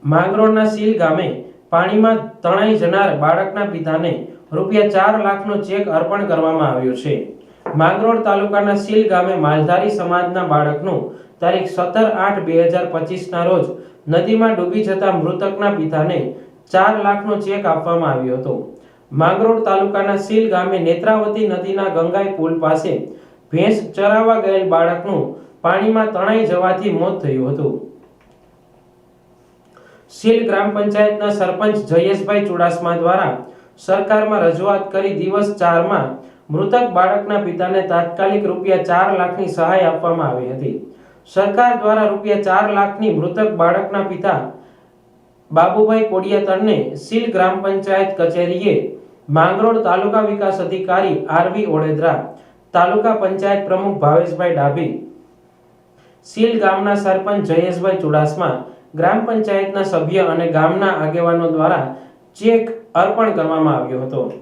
માંગરોળના seal ગામે પાણીમાં તણાઈ જનાર બાળકના પિતાને ₹4 લાખનો ચેક અર્પણ કરવામાં આવ્યો છે। માંગરોળ તાલુકાના સીલ ગામે માલધારી સમાજના બાળકનું તારીખ 17/8/2025ના રોજ નદીમાં ડૂબી જતા મૃતકના પિતાને ₹4 લાખનો ચેક આપવામાં આવ્યો હતો। માંગરોળ તાલુકાના સીલ ગામે નેત્રાવતી નદીના ગંગાઈ પુલ પાસે ભેંસ ચરાવવા ગયેલ બાળકનું પાણીમાં તણાઈ જવાથી મોત થયું હતું। સીલ ગ્રામ પંચાયતના સરપંચ જયેશભાઈ ચુડાસમા દ્વારા સરકારમાં રજૂઆત કરી દિવસ 4માં મૃતક બાળકના પિતાને તાત્કાલિક ₹4 લાખની સહાય આપવામાં આવી હતી। સરકાર દ્વારા ₹4 લાખની મૃતક બાળકના પિતા બાબુભાઈ કોડિયાતરને સીલ ગ્રામ પંચાયત કચેરીએ માંગરોળ તાલુકા વિકાસ અધિકારી આરવી ઓડેદરા, તાલુકા પંચાયત પ્રમુખ ભાવેશભાઈ ડાભી, સીલ ગામના સરપંચ જયેશભાઈ ચુડાસમા, ગ્રામ પંચાયતના સભ્ય અને ગામના આગેવાનો દ્વારા ચેક અર્પણ કરવામાં આવ્યો હતો।